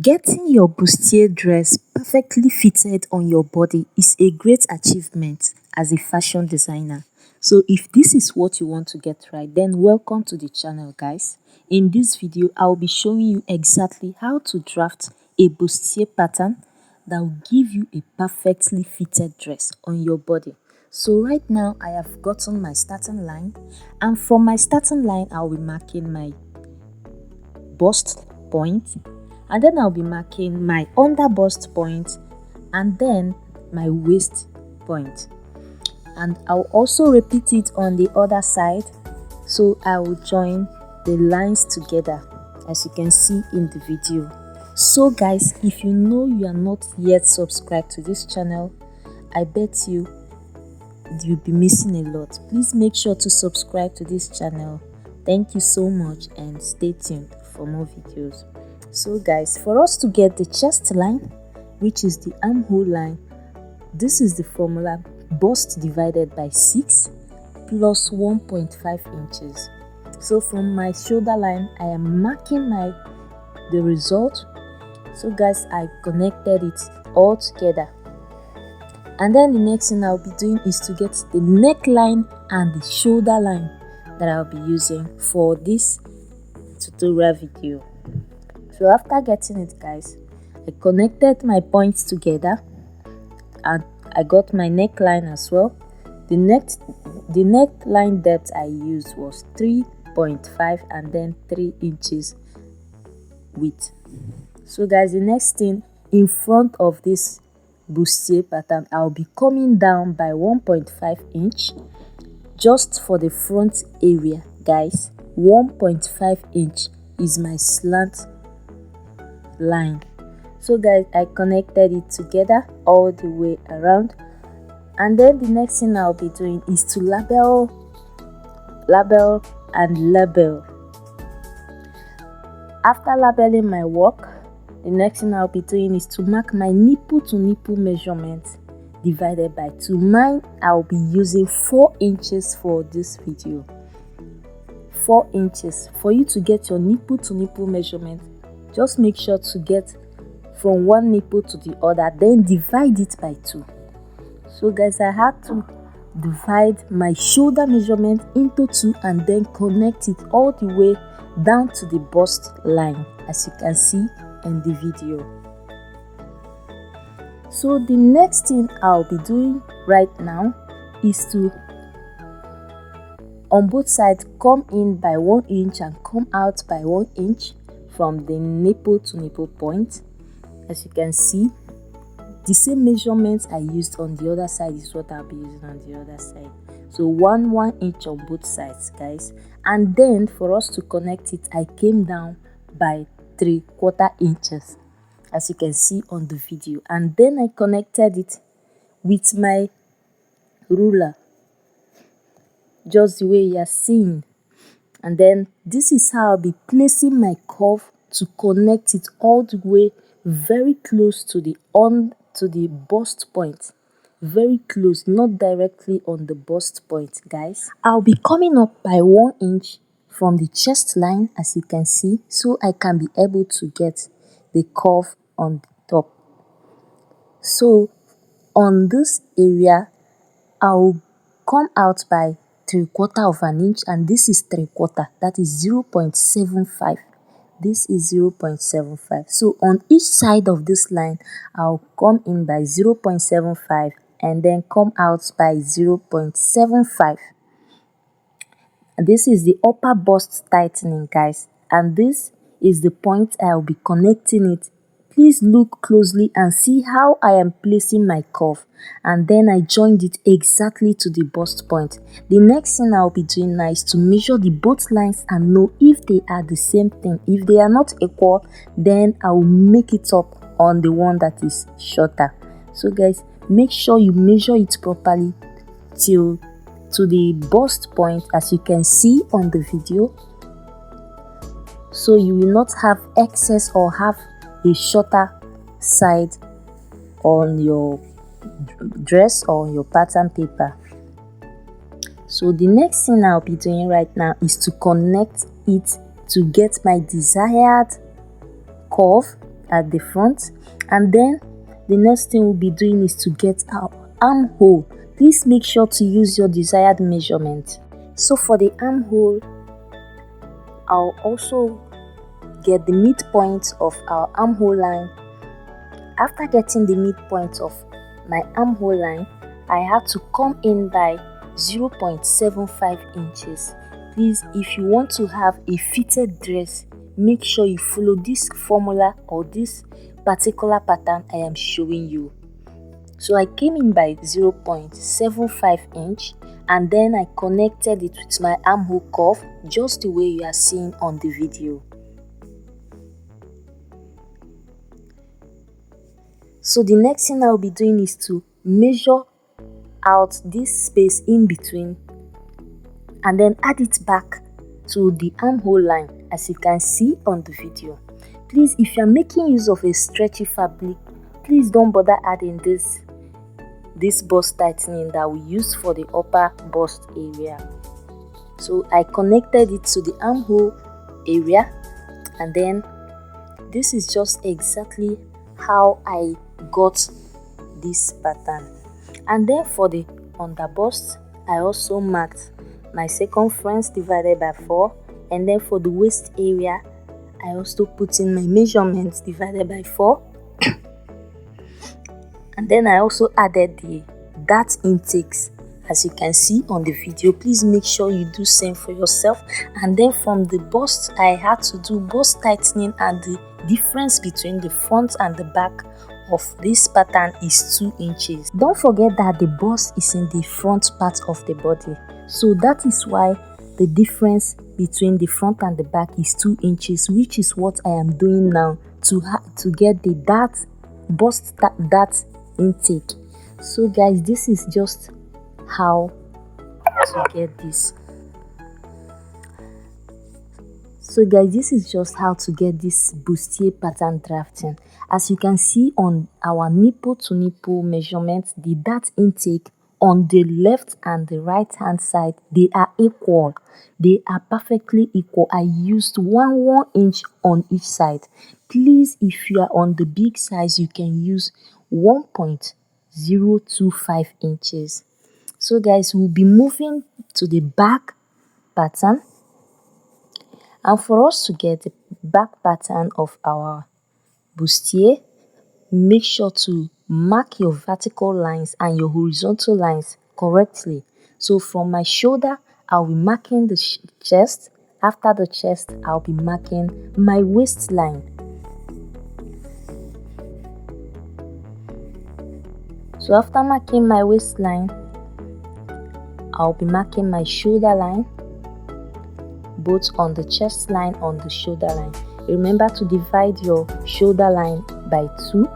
Getting your bustier dress perfectly fitted on your body is a great achievement as a fashion designer. So if this is what you want to get right, then welcome to the channel, guys. In this video, I'll be showing you exactly how to draft a bustier pattern that will give you a perfectly fitted dress on your body. So right now, I have gotten my starting line, and from my starting line, I'll be marking my bust point, and then I'll be marking my under bust point and then my waist point, and I'll also repeat it on the other side. So I will join the lines together as you can see in the video. So guys, if you know you are not yet subscribed to this channel, I bet you'll be missing a lot. Please make sure to subscribe to this channel. Thank you so much and stay tuned for more videos. So guys, for us to get the chest line, which is the armhole line, this is the formula: bust divided by 6 plus 1.5 inches. So from my shoulder line, I am marking the result. So guys, I connected it all together, and then the next thing I'll be doing is to get the neckline and the shoulder line that I'll be using for this tutorial video. So after getting it, guys, I connected my points together and I got my neckline as well. The neckline depth I used was 3.5 and then 3 inches width. So guys, the next thing, in front of this bustier pattern, I'll be coming down by 1.5 inch just for the front area. Guys, 1.5 inch is my slant line. So guys, I connected it together all the way around, and then the next thing I'll be doing is to label and label. After labeling my work, the next thing I'll be doing is to mark my nipple to nipple measurement divided by 2. Mine, I'll be using 4 inches for this video. 4 inches. For you to get your nipple to nipple measurement, just make sure to get from one nipple to the other, then divide it by 2. So guys, I had to divide my shoulder measurement into 2 and then connect it all the way down to the bust line, as you can see in the video. So the next thing I'll be doing right now is to, on both sides, come in by 1 inch and come out by 1 inch from the nipple to nipple point. As you can see, the same measurements I used on the other side is what I'll be using on the other side. So 1 inch on both sides, guys. And then for us to connect it, I came down by 3/4 inches, as you can see on the video, and then I connected it with my ruler, just the way you are seeing. And then this is how I'll be placing my curve to connect it all the way very close to the bust point. Very close, not directly on the bust point, guys. I'll be coming up by 1 inch from the chest line, as you can see, so I can be able to get the curve on the top. So on this area, I'll come out by 3/4 inch, and this is 3/4, that is 0.75. This is 0.75. So on each side of this line, I'll come in by 0.75 and then come out by 0.75. This is the upper bust tightening, guys, and this is the point I'll be connecting it. Please look closely and see how I am placing my curve, and then I joined it exactly to the bust point. The next thing I'll be doing now is to measure the both lines and know if they are the same thing. If they are not equal, then I will make it up on the one that is shorter. So guys, make sure you measure it properly to the bust point, as you can see on the video, so you will not have excess or have a shorter side on your dress or on your pattern paper. So the next thing I'll be doing right now is to connect it to get my desired curve at the front. And then the next thing we'll be doing is to get our armhole. Please make sure to use your desired measurement. So for the armhole, I'll also get the midpoint of our armhole line. After getting the midpoint of my armhole line, I had to come in by 0.75 inches. Please, if you want to have a fitted dress, make sure you follow this formula or this particular pattern I am showing you. So I came in by 0.75 inch and then I connected it with my armhole curve just the way you are seeing on the video. So the next thing I'll be doing is to measure out this space in between and then add it back to the armhole line as you can see on the video. Please, if you're making use of a stretchy fabric, please don't bother adding this bust tightening that we use for the upper bust area. So I connected it to the armhole area, and then this is just exactly how I got this pattern. And then for the under bust, I also marked my circumference divided by 4, and then for the waist area I also put in my measurements divided by 4. And then I also added the dart intakes as you can see on the video. Please make sure you do same for yourself. And then from the bust, I had to do bust tightening, and the difference between the front and the back of this pattern is 2 inches. Don't forget that the bust is in the front part of the body, so that is why the difference between the front and the back is 2 inches, which is what I am doing now to get the bust dart intake. So guys, this is just how to get this. So guys, this is just how to get this bustier pattern drafting. As you can see on our nipple to nipple measurements, the dart intake on the left and the right hand side, they are equal. They are perfectly equal. I used 1 inch on each side. Please, if you are on the big size, you can use 1.025 inches. So guys, we'll be moving to the back pattern, and for us to get the back pattern of our bustier, make sure to mark your vertical lines and your horizontal lines correctly. So from my shoulder, I'll be marking the chest. After the chest, I'll be marking my waistline. So after marking my waistline, I'll be marking my shoulder line, both on the chest line, on the shoulder line. Remember to divide your shoulder line by 2.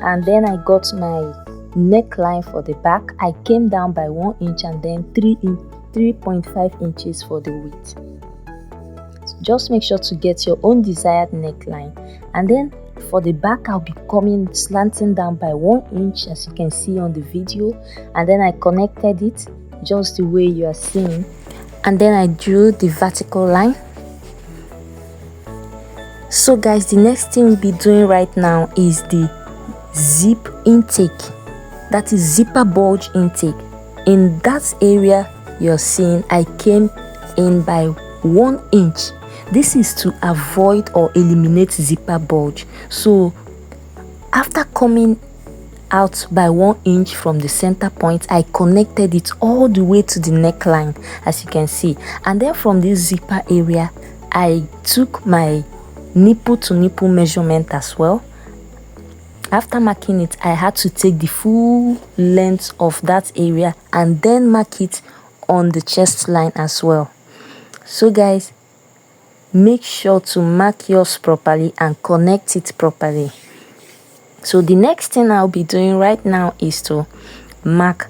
And then I got my neckline for the back. I came down by 1 inch and then 3.5 inches for the width. So just make sure to get your own desired neckline. And then for the back, I'll be coming slanting down by 1 inch as you can see on the video. And then I connected it just the way you are seeing. And then I drew the vertical line. So guys, the next thing we'll be doing right now is the zip intake. That is zipper bulge intake. In that area you're seeing, I came in by 1 inch. This is to avoid or eliminate zipper bulge. So after coming out by 1 inch from the center point, I connected it all the way to the neckline as you can see. And then from this zipper area, I took my nipple to nipple measurement as well. After marking it, I had to take the full length of that area and then mark it on the chest line as well. So guys, make sure to mark yours properly and connect it properly. So the next thing I'll be doing right now is to mark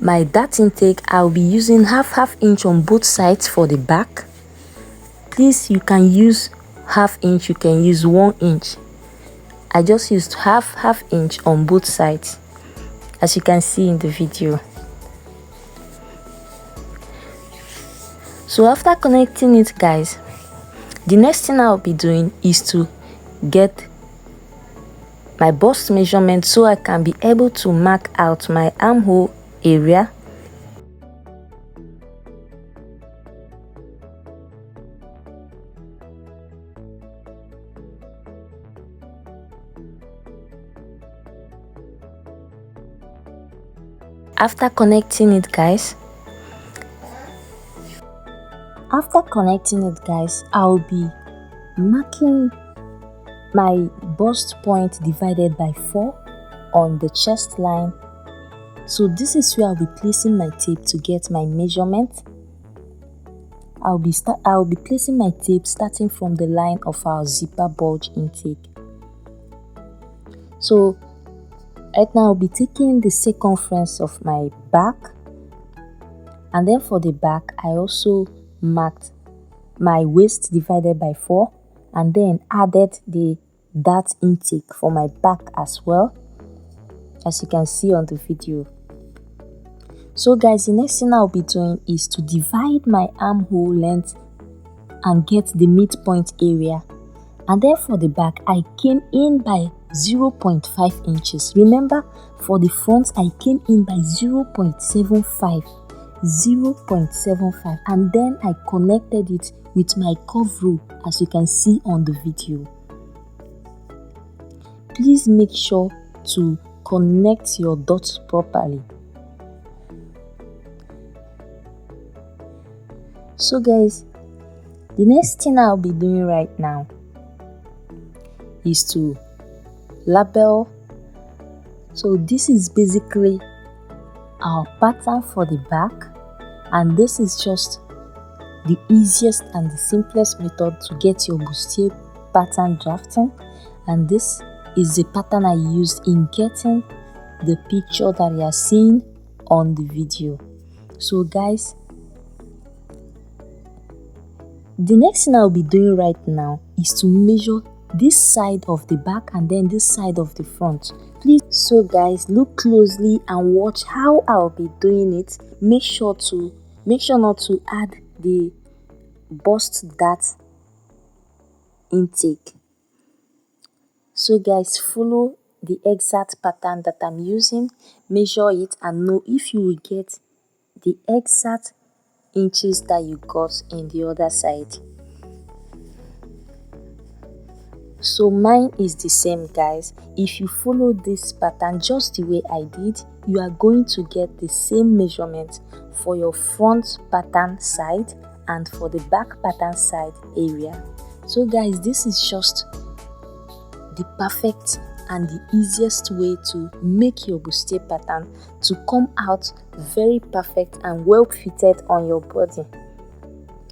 my dart intake. I'll be using half inch on both sides for the back. Please, you can use half inch, you can use 1 inch. I just used half inch on both sides as you can see in the video. So after connecting it guys, The next thing I'll be doing is to get my bust measurement so I can be able to mark out my armhole area. After connecting it, guys, I'll be marking my bust point divided by 4 on the chest line. So this is where I'll be placing my tape to get my measurement. I'll be placing my tape starting from the line of our zipper bulge intake. So right now I'll be taking the circumference of my back, and then for the back I also marked my waist divided by 4 and then added the dart intake for my back as well, as you can see on the video. So guys, the next thing I'll be doing is to divide my armhole length and get the midpoint area, and then for the back I came in by 0.5 inches. Remember, for the front I came in by 0.75, and then I connected it with my curve rule, as you can see on the video. Please make sure to connect your dots properly. So guys, the next thing I'll be doing right now is to label. So this is basically our pattern for the back, and this is just the easiest and the simplest method to get your bustier pattern drafting, and this is the pattern I used in getting the picture that you are seeing on the video. So guys, the next thing I'll be doing right now is to measure this side of the back and then this side of the front. Please, so guys, look closely and watch how I'll be doing it. Make sure not to add the bust dart intake. So guys, follow the exact pattern that I'm using, measure it and know if you will get the exact inches that you got in the other side. So mine is the same, guys. If you follow this pattern just the way I did, you are going to get the same measurement for your front pattern side and for the back pattern side area. So guys, this is just the perfect and the easiest way to make your bustier pattern to come out very perfect and well fitted on your body.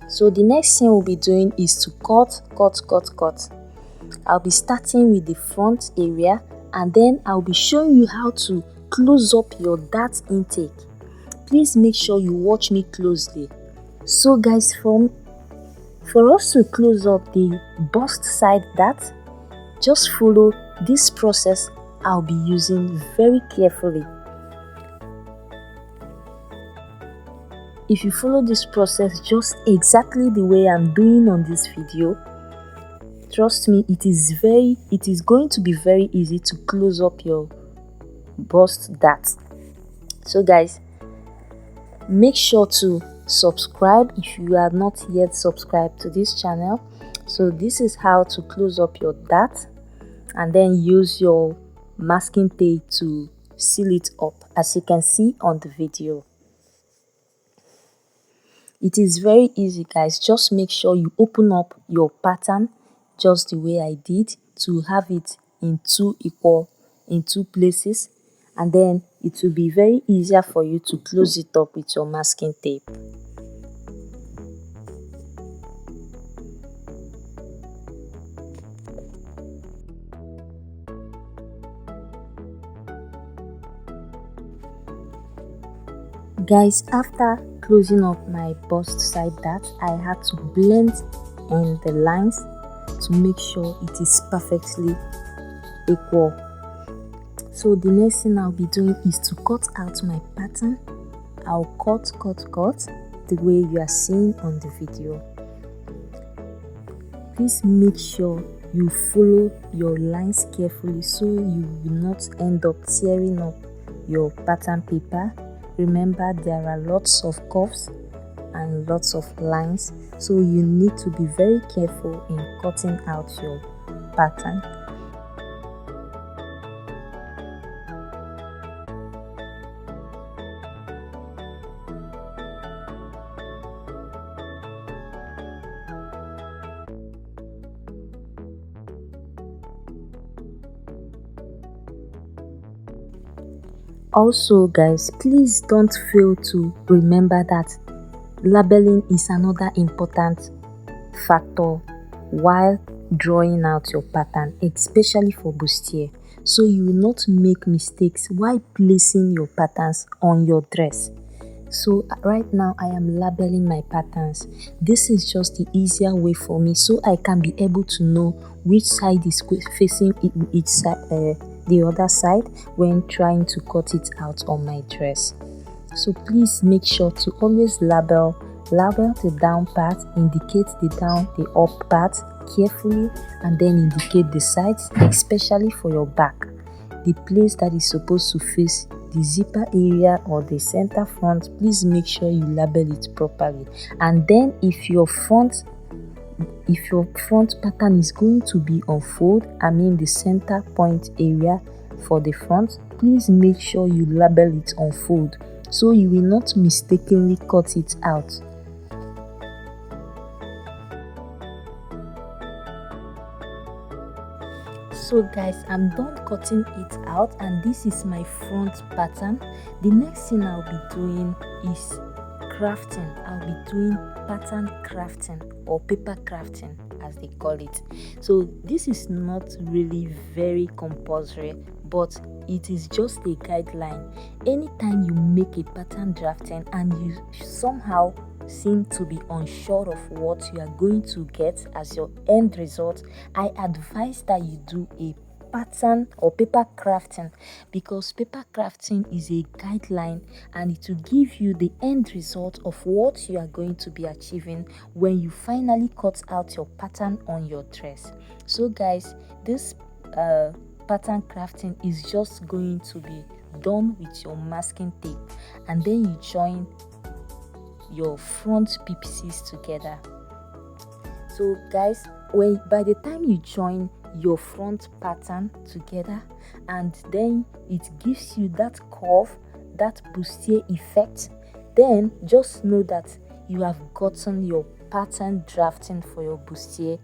So the next thing we'll be doing is to cut. I'll be starting with the front area and then I'll be showing you how to close up your dart intake. Please make sure you watch me closely. So guys, for us to close up the bust side dart, just follow this process I'll be using very carefully. If you follow this process just exactly the way I'm doing on this video, trust me, it is going to be very easy to close up your bust dart. So guys, make sure to subscribe if you are not yet subscribed to this channel. So this is how to close up your dart, and then use your masking tape to seal it up, as you can see on the video. It is very easy, guys. Just make sure you open up your pattern just the way I did, to have it in two places, and then it will be very easier for you to close it up with your masking tape. Guys, after closing up my bust side dart, I had to blend in the lines to make sure it is perfectly equal. So the next thing I'll be doing is to cut out my pattern. I'll cut the way you are seeing on the video. please make sure you follow your lines carefully so you will not end up tearing up your pattern paper. Remember, there are lots of curves and lots of lines, so you need to be very careful in cutting out your pattern. Also guys, please don't fail to remember that labeling is another important factor while drawing out your pattern, especially for bustier, so you will not make mistakes while placing your patterns on your dress. So right now I am labeling my patterns. This is just the easier way for me, so I can be able to know which side is facing each side, the other side, when trying to cut it out on my dress. So please make sure to always label the down part, indicate the up part carefully, and then indicate the sides, especially for your back, the place that is supposed to face the zipper area or the center front. Please make sure you label it properly. And then if your front pattern is going to be on fold, I mean the center point area for the front, please make sure you label it on fold so you will not mistakenly cut it out. So guys, I'm done cutting it out, and this is my front pattern. The next thing I'll be doing is crafting. I'll be doing pattern crafting, or paper crafting as they call it. So this is not really very compulsory, but it is just a guideline. Anytime you make a pattern drafting and you somehow seem to be unsure of what you are going to get as your end result, I advise that you do a pattern or paper crafting, because paper crafting is a guideline and it will give you the end result of what you are going to be achieving when you finally cut out your pattern on your dress. So guys, this pattern crafting is just going to be done with your masking tape, and then you join your front pieces together. So guys, by the time you join your front pattern together, and then it gives you that curve, that bustier effect, then just know that you have gotten your pattern drafting for your bustier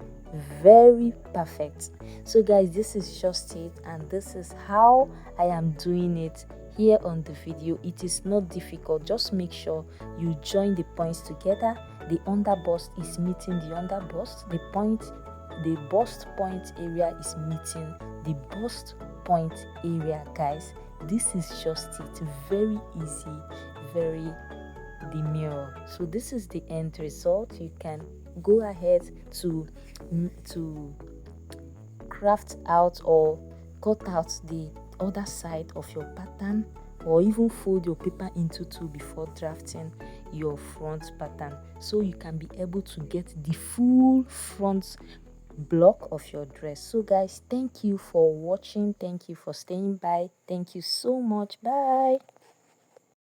very perfect. So guys, this is just it, and this is how I am doing it here on the video. It is not difficult. Just make sure you join the points together. The under bust is meeting the under bust. The bust point area is meeting the bust point area. Guys, this is just it. Very easy, very demure. So this is the end result. You can go ahead to craft out or cut out the other side of your pattern, or even fold your paper into two before drafting your front pattern, so you can be able to get the full front block of your dress. So guys, thank you for watching, thank you for staying by, thank you so much, bye.